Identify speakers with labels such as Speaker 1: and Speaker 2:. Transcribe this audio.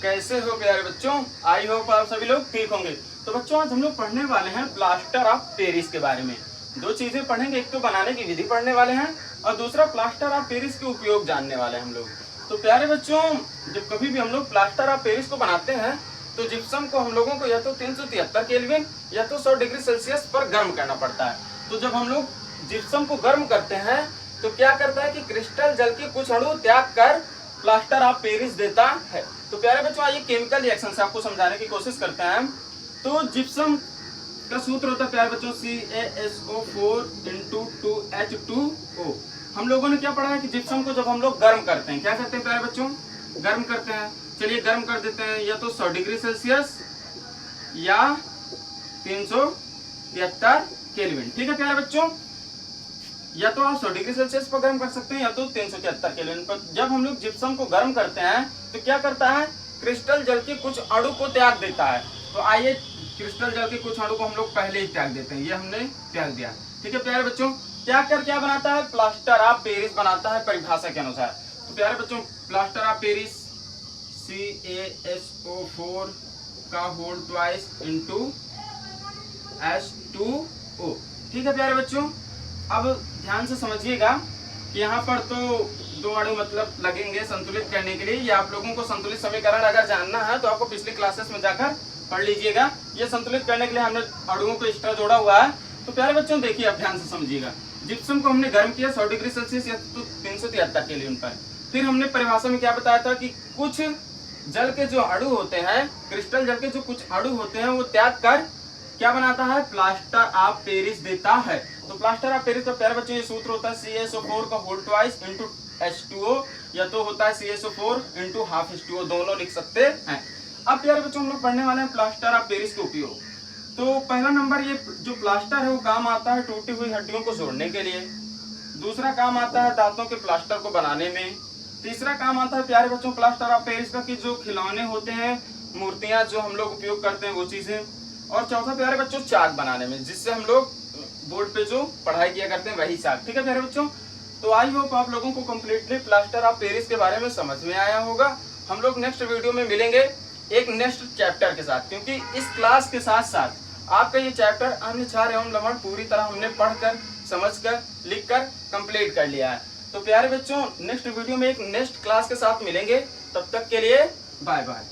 Speaker 1: कैसे हो प्यारे बच्चों? आई होप आप सभी लोग ठीक होंगे। तो बच्चों आज हम लोग पढ़ने वाले हैं प्लास्टर ऑफ पेरिस के बारे में। दो चीजें पढ़ेंगे, एक तो बनाने की विधि पढ़ने वाले हैं और दूसरा प्लास्टर ऑफ पेरिस के उपयोग जानने वाले हैं हम लोग। तो प्यारे बच्चों, जब कभी भी हम लोग प्लास्टर ऑफ पेरिस को बनाते हैं तो जिप्सम को हम लोगों को या तो 373 केल्विन या तो 100 डिग्री सेल्सियस पर गर्म करना पड़ता है। तो जब हम लोग जिप्सम को गर्म करते हैं तो क्या करता है कि क्रिस्टल जल के कुछ अणु त्याग कर प्लास्टर ऑफ पेरिस देता है। तो प्यारे बच्चों आइए केमिकल रिएक्शन से आपको समझाने की कोशिश करते हैं। तो जिप्सम का सूत्र होता है प्यारे बच्चों CaSO4 × 2H2O। हम लोगों ने क्या पढ़ा है कि जिप्सम को जब हम लोग गर्म करते हैं, क्या करते हैं प्यारे बच्चों? गर्म करते हैं। चलिए गर्म कर देते हैं, या तो 100 डिग्री सेल्सियस या 373 केल्विन। ठीक है प्यारे बच्चों, या तो आप 100 डिग्री सेल्सियस पर गर्म कर सकते हैं या तो 373 केल्विन पर। जब हम लोग जिप्सम को गर्म करते हैं तो क्या करता है? क्रिस्टल जल के कुछ अणु को त्याग देता है। तो आइए क्रिस्टल जल के कुछ अणु को हम लोग पहले ही त्याग देते हैं। ये हमने त्याग दिया। ठीक है प्यारे बच्चों, त्याग कर क्या बनाता है? प्लास्टर ऑफ पेरिस बनाता है परिभाषा के अनुसार। तो प्यारे बच्चों प्लास्टर ऑफ पेरिस CaSO4 का होल ट्वाइस इंटू H2O। ठीक है प्यारे बच्चों, अब ध्यान से समझिएगा कि यहाँ पर तो दो अणु मतलब लगेंगे संतुलित करने के लिए। ये आप लोगों को संतुलित समीकरण अगर जानना है तो आपको पिछली क्लासेस में जाकर पढ़ लीजिएगा। ये संतुलित करने के लिए हमने अणुओं को एक्स्ट्रा जोड़ा हुआ है। तो प्यारे बच्चों देखिए, आप ध्यान से समझिएगा। जिप्सम को हमने गर्म किया 100 डिग्री सेल्सियस या तो 373 केल्विन पर। फिर हमने परिभाषा में क्या बताया था कि कुछ जल के जो अणु होते हैं, क्रिस्टल जल के जो कुछ अणु होते हैं, वो त्याग कर क्या बनाता है? प्लास्टर ऑफ पेरिस देता है। तो प्लास्टर ऑफ पेरिस का प्यारे बच्चों ये सूत्र होता है CaSO4 का होल ट्वाइस इंटू H2O, या तो होता है CaSO4 इंटू हाफ H2O, दोनों लिख सकते हैं। अब प्यारे बच्चों हम लोग पढ़ने वाले हैं प्लास्टर ऑफ पेरिस के उपयोग। तो पहला नंबर, ये जो प्लास्टर है वो काम आता है टूटी हुई हड्डियों को जोड़ने के लिए। दूसरा काम आता है दांतों के प्लास्टर को बनाने में। तीसरा काम आता है प्यारे बच्चों प्लास्टर ऑफ पेरिस का कि जो खिलौने होते हैं, मूर्तियां जो हम लोग उपयोग करते हैं वो चीजें। और चौथा प्यारे बच्चों चाक बनाने में, जिससे हम लोग बोर्ड पे जो पढ़ाई किया करते हैं वही चाक। ठीक है प्यारे बच्चों, तो आई होप आप लोगों को कम्प्लीटली प्लास्टर ऑफ पेरिस के बारे में समझ में आया होगा। हम लोग नेक्स्ट वीडियो में मिलेंगे एक नेक्स्ट चैप्टर के साथ, क्योंकि इस क्लास के साथ साथ आपका ये चैप्टर अन्य क्षार एवं लवण पूरी तरह हमने पढ़कर, समझकर, लिखकर कंप्लीट कर लिया है। तो प्यारे बच्चों नेक्स्ट वीडियो में एक नेक्स्ट क्लास के साथ मिलेंगे। तब तक के लिए बाय बाय।